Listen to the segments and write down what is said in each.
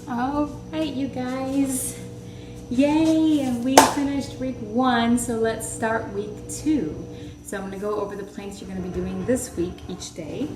All right, you guys. Yay! We finished week 1, so let's start week 2. So I'm going to go over the planks you're going to be doing this week each day.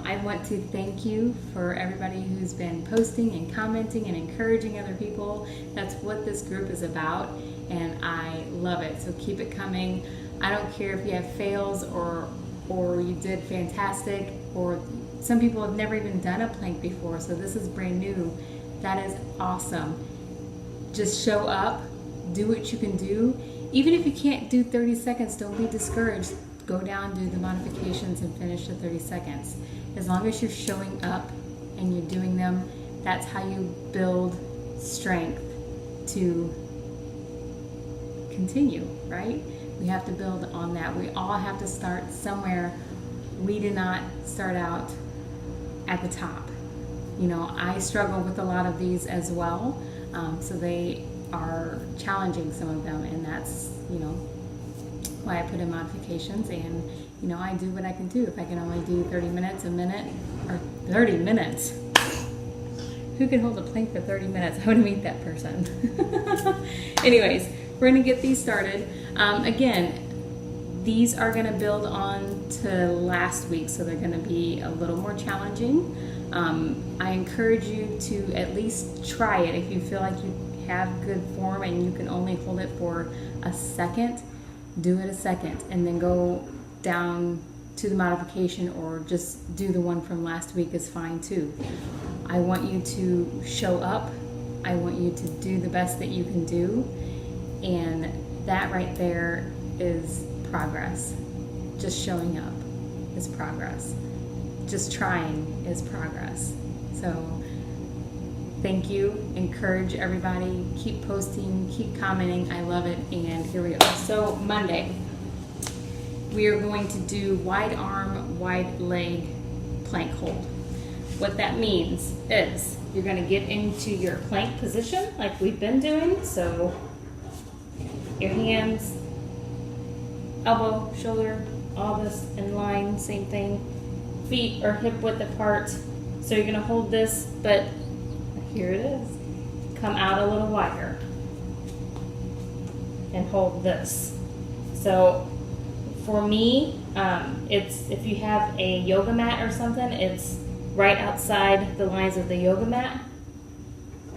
I want to thank you for everybody who's been posting and commenting and encouraging other people. That's what this group is about, and I love it. So keep it coming. I don't care if you have fails or you did fantastic, or some people have never even done a plank before, so this is brand new. That is awesome. Just show up, do what you can do. Even if you can't do 30 seconds, don't be discouraged. Go down, do the modifications, and finish the 30 seconds. As long as you're showing up and you're doing them, that's how you build strength to continue, right? We have to build on that. We all have to start somewhere. We do not start out at the top. You know, I struggle with a lot of these as well, so they are challenging, some of them, and that's, you know, why I put in modifications. And, you know, I do what I can do. If I can only do 30 minutes, a minute, or 30 minutes. Who can hold a plank for 30 minutes? I want to meet that person. Anyways, we're going to get these started. Again, these are going to build on to last week, so they're going to be a little more challenging. I encourage you to at least try it. If you feel like you have good form and you can only hold it for a second, do it a second, and then go down to the modification, or just do the one from last week is fine too. I want you to show up. I want you to do the best that you can do, and that right there is progress. Just showing up is progress. Just trying is progress. So thank you. Encourage everybody. Keep posting, keep commenting. I love it. And here we are. So Monday, we are going to do wide arm, wide leg plank hold. What that means is you're going to get into your plank position like we've been doing. So your hands, elbow, shoulder, all this in line, same thing. Feet are hip width apart. So you're going to hold this, but here it is. Come out a little wider and hold this. So for me, it's, if you have a yoga mat or something, it's right outside the lines of the yoga mat.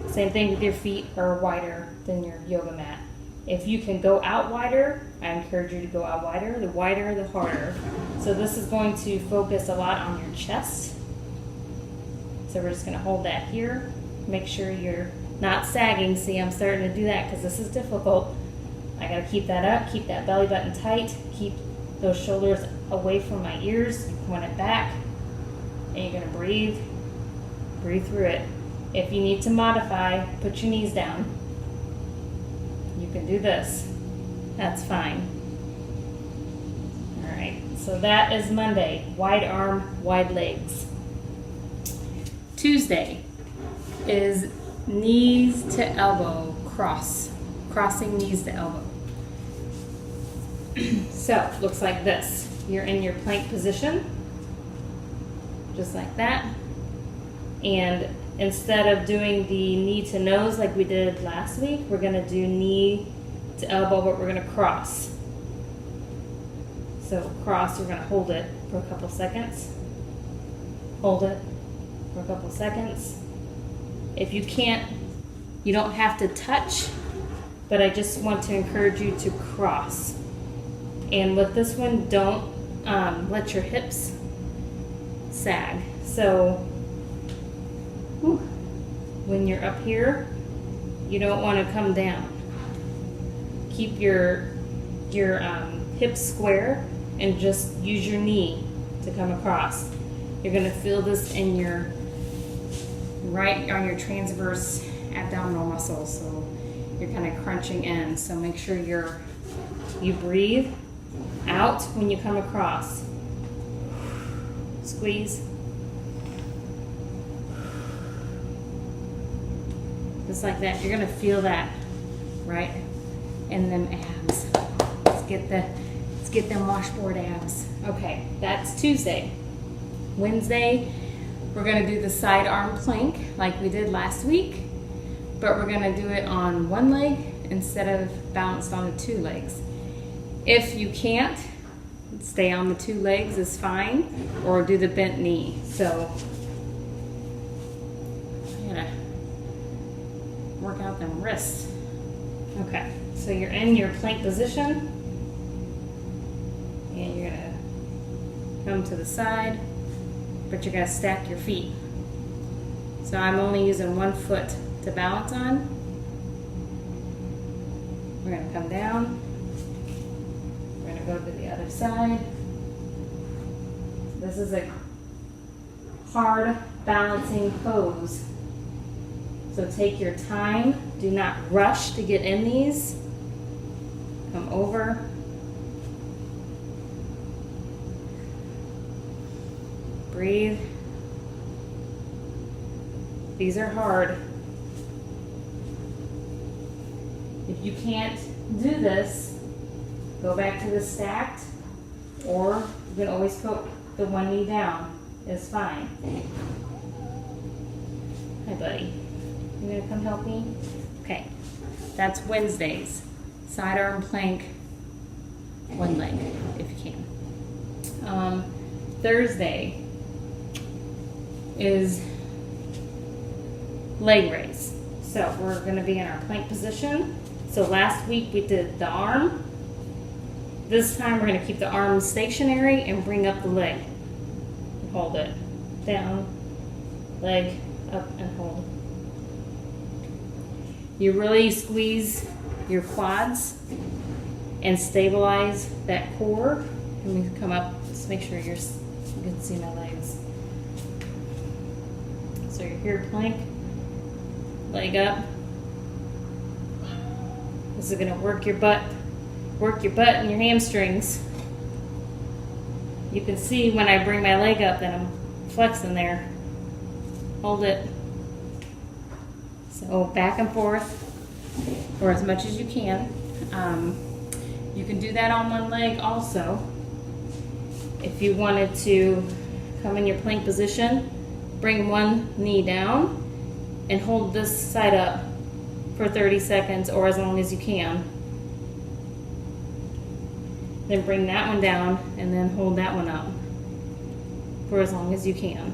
Same thing with your feet are wider than your yoga mat. If you can go out wider, I encourage you to go out wider. The wider, the harder. So this is going to focus a lot on your chest. So we're just going to hold that here. Make sure you're not sagging. See, I'm starting to do that because this is difficult. I got to keep that up, keep that belly button tight, keep those shoulders away from my ears. You point it back, and you're going to breathe through it. If you need to modify, put your knees down. You can do this. That's fine. All right, so that is Monday. Wide arm, wide legs. Tuesday is knees to elbow crossing knees to elbow. So, looks like this. You're in your plank position, just like that. And instead of doing the knee to nose like we did last week, we're going to do knee to elbow, but we're going to cross. So cross, you're going to hold it for a couple seconds. Hold it for a couple seconds. If you can't, you don't have to touch, but I just want to encourage you to cross. And with this one, don't let your hips sag. So when you're up here, you don't want to come down. Keep your hips square and just use your knee to come across. You're going to feel this in your right on your transverse abdominal muscle, so you're kind of crunching in. So make sure you breathe out when you come across. Squeeze. Just like that. You're going to feel that right in them abs. Let's get them washboard abs. Okay, that's Tuesday. Wednesday, we're going to do the side arm plank like we did last week. but we're gonna do it on one leg instead of balanced on the two legs. If you can't, stay on the two legs is fine, or do the bent knee. So I'm gonna work out them wrists. Okay, so you're in your plank position, and you're gonna come to the side, but you're gonna stack your feet. So I'm only using one foot to balance on. We're gonna come down. We're gonna go to the other side. This is a hard balancing pose. So take your time. Do not rush to get in these. Come over. Breathe. These are hard. If you can't do this, go back to the stacked, or you can always put the one knee down. It's fine. Hi, buddy. You gonna come help me? Okay. That's Wednesdays. Sidearm plank, one leg, if you can. Thursday is leg raise. So we're gonna be in our plank position. So last week we did the arm. This time we're gonna keep the arm stationary and bring up the leg. Hold it down, leg up and hold. You really squeeze your quads and stabilize that core. Let me come up, just make sure you can see my legs. So you're here, plank, leg up. This is gonna work your butt and your hamstrings. You can see when I bring my leg up that I'm flexing there. Hold it. So back and forth, or as much as you can. You can do that on one leg also. If you wanted to come in your plank position, bring one knee down and hold this side up for 30 seconds or as long as you can. Then bring that one down and then hold that one up for as long as you can.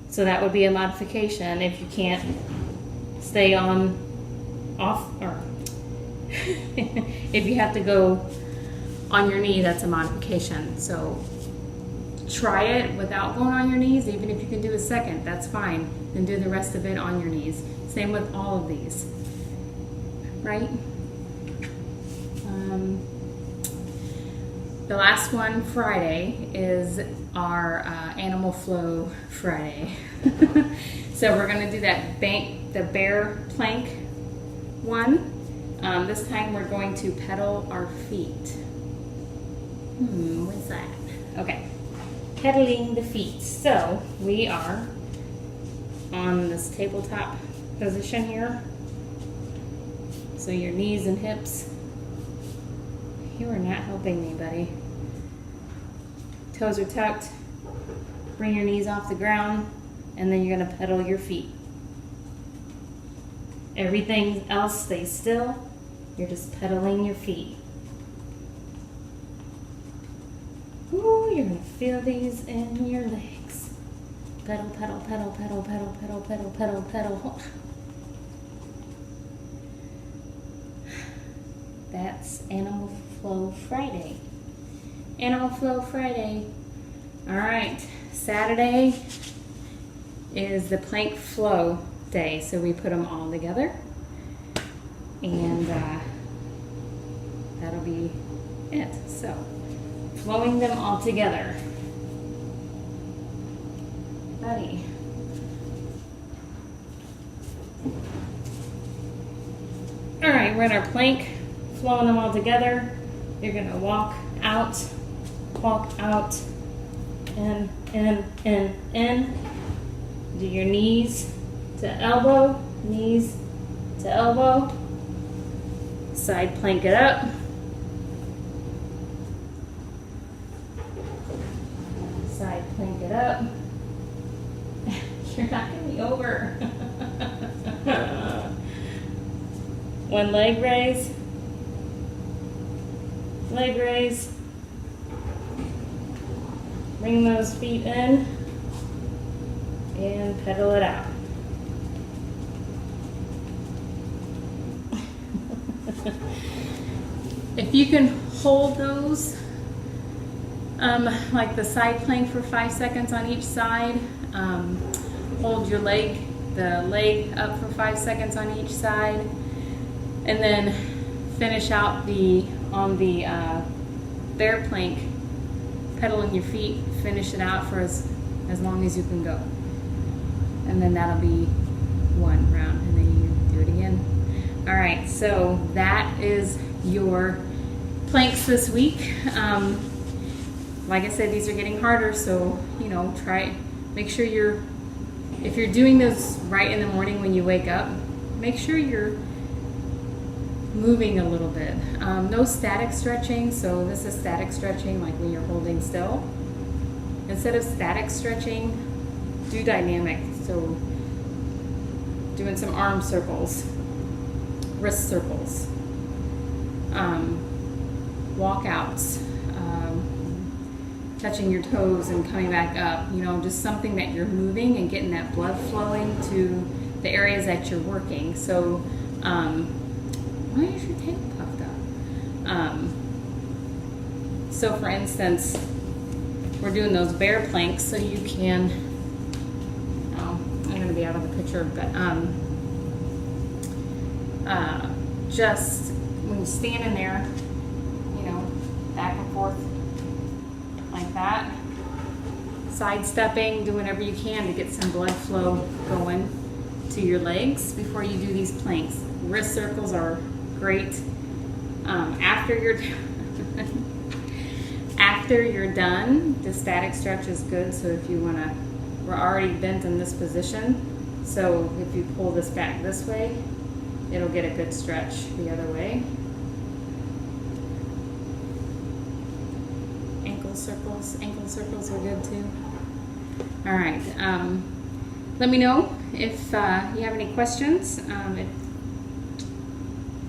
So that would be a modification if you can't stay off, or if you have to go on your knee, that's a modification. So try it without going on your knees. Even if you can do a second, that's fine. Then do the rest of it on your knees. Same with all of these, right? The last one, Friday, is our Animal Flow Friday. So we're gonna do that the bear plank one. This time we're going to pedal our feet. What's that? Okay, pedaling the feet. So we are on this tabletop position here. So your knees and hips. You are not helping me, buddy. Toes are tucked. Bring your knees off the ground, and then you're gonna pedal your feet. Everything else stays still. You're just pedaling your feet. Ooh, you're gonna feel these in your legs. Pedal, pedal, pedal, pedal, pedal, pedal, pedal, pedal, pedal. That's Animal Flow Friday. Animal Flow Friday. All right, Saturday is the plank flow day, so we put them all together, and that'll be it. So, flowing them all together. Buddy. All right, we're in our plank, flowing them all together. You're gonna walk out, in. Do your knees to elbow, side plank it up. Side plank it up. You're knocking me over. One leg raise, leg raise. Bring those feet in and pedal it out. If you can hold those, like the side plank for 5 seconds on each side, hold your the leg up for 5 seconds on each side, and then finish out on the bear plank, pedaling your feet, finish it out for as long as you can go. And then that'll be one round, and then you do it again. All right, so that is your planks this week. Like I said, these are getting harder, so make sure if you're doing this right in the morning when you wake up, make sure you're moving a little bit. No static stretching, so this is static stretching, like when you're holding still. Instead of static stretching, do dynamic, so doing some arm circles, wrist circles, walkouts, touching your toes and coming back up, just something that you're moving and getting that blood flowing to the areas that you're working. So why is your tail puffed up? So for instance, we're doing those bear planks, so you can, I'm going to be out of the picture, but just when you're standing there, back and forth like that, sidestepping, do whatever you can to get some blood flow going to your legs before you do these planks. Wrist circles are great. After you're done, the static stretch is good. So if you we're already bent in this position, so if you pull this back this way, it'll get a good stretch the other way. Ankle circles are good too. All right, let me know if you have any questions.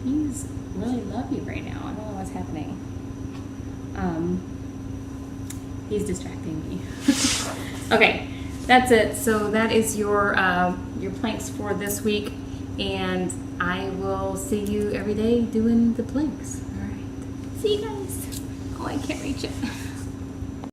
He's really lovey right now. I don't know what's happening. He's distracting me. Okay, that's it. So that is your planks for this week, and I will see you every day doing the planks. All right, see you guys. Oh, I can't reach it.